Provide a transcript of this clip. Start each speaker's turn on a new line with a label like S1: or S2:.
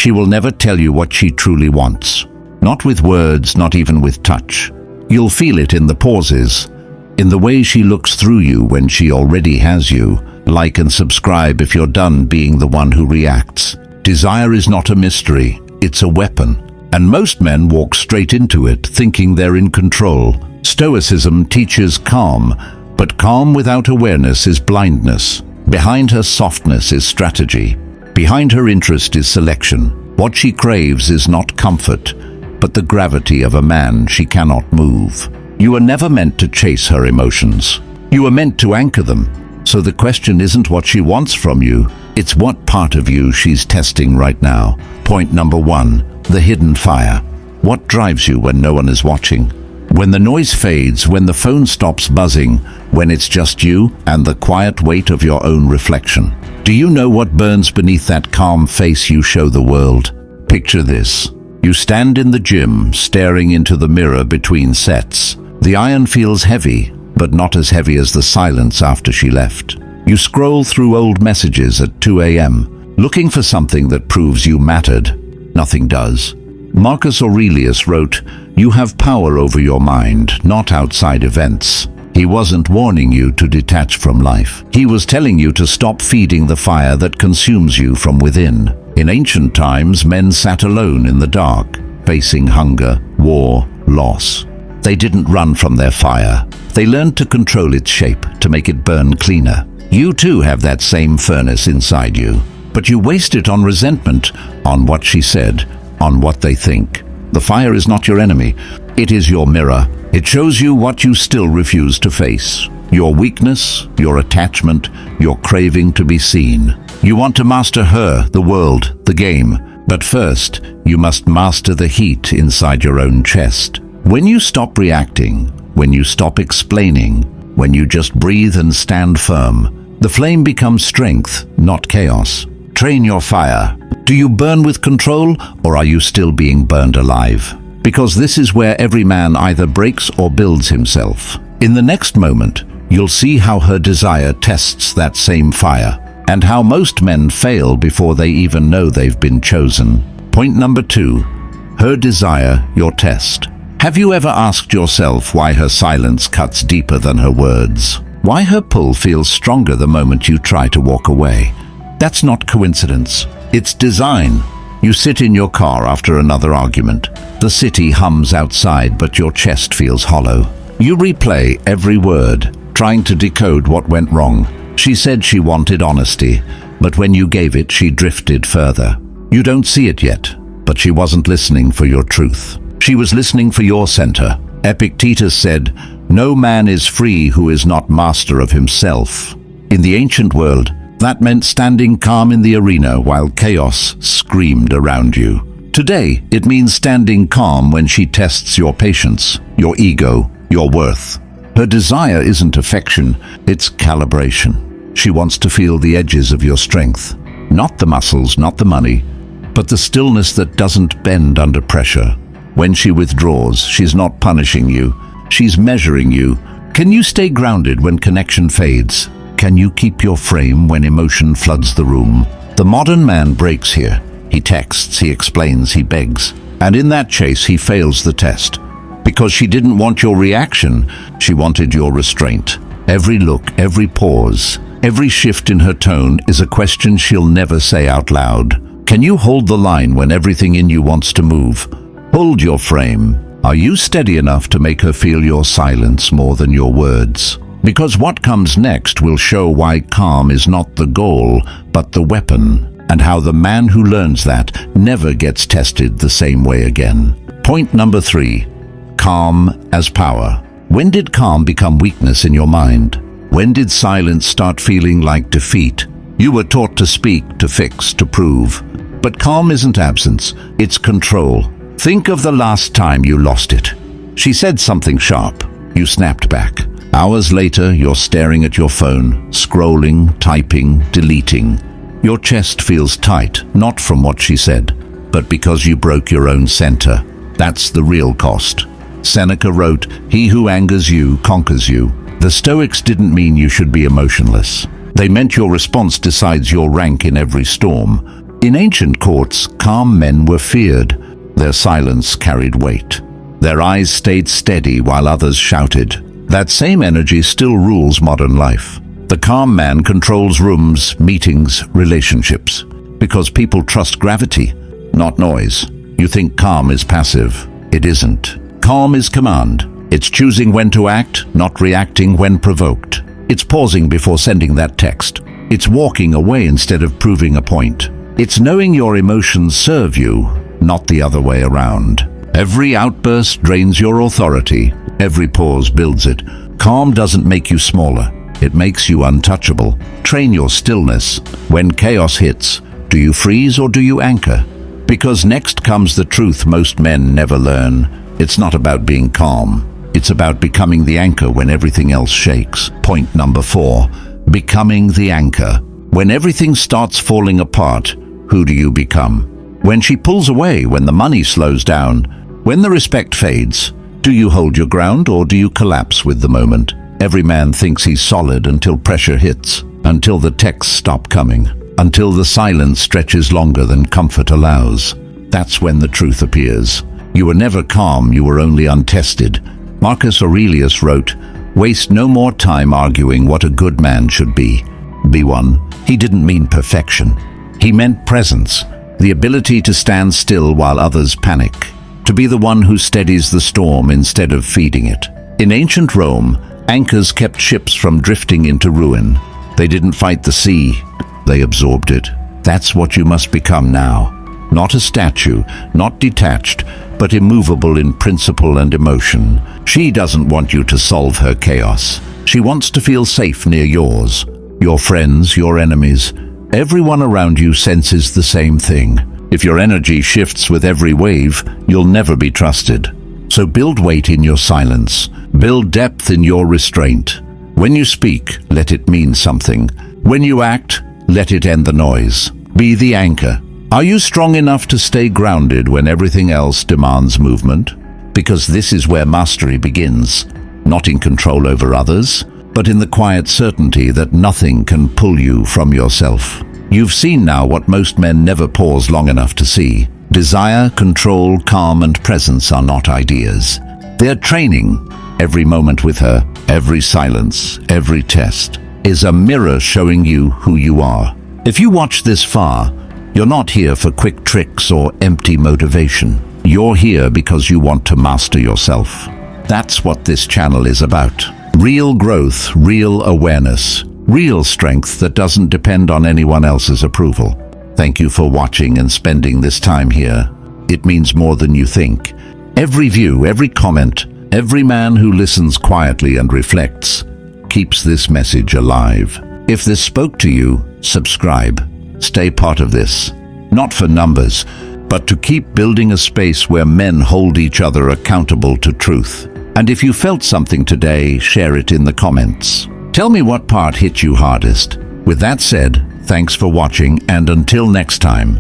S1: She will never tell you what she truly wants. Not with words, not even with touch. You'll feel it in the pauses, in the way she looks through you when she already has you. Like and subscribe if you're done being the one who reacts. Desire is not a mystery, it's a weapon. And most men walk straight into it, thinking they're in control. Stoicism teaches calm, but calm without awareness is blindness. Behind her softness is strategy. Behind her interest is selection. What she craves is not comfort, but the gravity of a man she cannot move. You are never meant to chase her emotions. You are meant to anchor them. So the question isn't what she wants from you, it's what part of you she's testing right now. Point number 1, the hidden fire. What drives you when no one is watching? When the noise fades, when the phone stops buzzing, when it's just you and the quiet weight of your own reflection. Do you know what burns beneath that calm face you show the world? Picture this. You stand in the gym, staring into the mirror between sets. The iron feels heavy, but not as heavy as the silence after she left. You scroll through old messages at 2 a.m., looking for something that proves you mattered. Nothing does. Marcus Aurelius wrote, "You have power over your mind, not outside events." He wasn't warning you to detach from life. He was telling you to stop feeding the fire that consumes you from within. In ancient times, men sat alone in the dark, facing hunger, war, loss. They didn't run from their fire. They learned to control its shape, to make it burn cleaner. You too have that same furnace inside you, but you waste it on resentment, on what she said, on what they think. The fire is not your enemy. It is your mirror. It shows you what you still refuse to face. Your weakness, your attachment, your craving to be seen. You want to master her, the world, the game. But first, you must master the heat inside your own chest. When you stop reacting, when you stop explaining, when you just breathe and stand firm, the flame becomes strength, not chaos. Train your fire. Do you burn with control, or are you still being burned alive? Because this is where every man either breaks or builds himself. In the next moment, you'll see how her desire tests that same fire, and how most men fail before they even know they've been chosen. Point number 2, her desire, your test. Have you ever asked yourself why her silence cuts deeper than her words? Why her pull feels stronger the moment you try to walk away? That's not coincidence. It's design. You sit in your car after another argument. The city hums outside, but your chest feels hollow. You replay every word, trying to decode what went wrong. She said she wanted honesty, but when you gave it, she drifted further. You don't see it yet, but she wasn't listening for your truth. She was listening for your center. Epictetus said, "No man is free who is not master of himself." In the ancient world, that meant standing calm in the arena while chaos screamed around you. Today, it means standing calm when she tests your patience, your ego, your worth. Her desire isn't affection, it's calibration. She wants to feel the edges of your strength. Not the muscles, not the money, but the stillness that doesn't bend under pressure. When she withdraws, she's not punishing you, she's measuring you. Can you stay grounded when connection fades? Can you keep your frame when emotion floods the room? The modern man breaks here. He texts, he explains, he begs. And in that chase, he fails the test. Because she didn't want your reaction, she wanted your restraint. Every look, every pause, every shift in her tone is a question she'll never say out loud. Can you hold the line when everything in you wants to move? Hold your frame. Are you steady enough to make her feel your silence more than your words? Because what comes next will show why calm is not the goal, but the weapon, and how the man who learns that never gets tested the same way again. Point number 3, calm as power. When did calm become weakness in your mind? When did silence start feeling like defeat? You were taught to speak, to fix, to prove. But calm isn't absence, it's control. Think of the last time you lost it. She said something sharp. You snapped back. Hours later, you're staring at your phone, scrolling, typing, deleting. Your chest feels tight, not from what she said, but because you broke your own center. That's the real cost. Seneca wrote, "He who angers you conquers you." The Stoics didn't mean you should be emotionless. They meant your response decides your rank in every storm. In ancient courts, calm men were feared. Their silence carried weight. Their eyes stayed steady while others shouted. That same energy still rules modern life. The calm man controls rooms, meetings, relationships. Because people trust gravity, not noise. You think calm is passive. It isn't. Calm is command. It's choosing when to act, not reacting when provoked. It's pausing before sending that text. It's walking away instead of proving a point. It's knowing your emotions serve you, not the other way around. Every outburst drains your authority. Every pause builds it. Calm doesn't make you smaller. It makes you untouchable. Train your stillness. When chaos hits, do you freeze or do you anchor? Because next comes the truth most men never learn. It's not about being calm. It's about becoming the anchor when everything else shakes. Point number 4, becoming the anchor. When everything starts falling apart, who do you become? When she pulls away, when the money slows down, when the respect fades, do you hold your ground or do you collapse with the moment? Every man thinks he's solid until pressure hits, until the texts stop coming, until the silence stretches longer than comfort allows. That's when the truth appears. You were never calm, you were only untested. Marcus Aurelius wrote, "Waste no more time arguing what a good man should be. Be one." He didn't mean perfection. He meant presence, the ability to stand still while others panic, to be the one who steadies the storm instead of feeding it. In ancient Rome, anchors kept ships from drifting into ruin. They didn't fight the sea, they absorbed it. That's what you must become now. Not a statue, not detached, but immovable in principle and emotion. She doesn't want you to solve her chaos. She wants to feel safe near yours. Your friends, your enemies, everyone around you senses the same thing. If your energy shifts with every wave, you'll never be trusted. So build weight in your silence. Build depth in your restraint. When you speak, let it mean something. When you act, let it end the noise. Be the anchor. Are you strong enough to stay grounded when everything else demands movement? Because this is where mastery begins. Not in control over others, but in the quiet certainty that nothing can pull you from yourself. You've seen now what most men never pause long enough to see. Desire, control, calm, and presence are not ideas. They're training. Every moment with her, every silence, every test, is a mirror showing you who you are. If you watch this far, you're not here for quick tricks or empty motivation. You're here because you want to master yourself. That's what this channel is about. Real growth, real awareness, real strength that doesn't depend on anyone else's approval. Thank you for watching and spending this time here. It means more than you think. Every view, every comment, every man who listens quietly and reflects keeps this message alive. If this spoke to you, subscribe. Stay part of this. Not for numbers, but to keep building a space where men hold each other accountable to truth. And if you felt something today, share it in the comments. Tell me what part hit you hardest. With that said, thanks for watching, and until next time.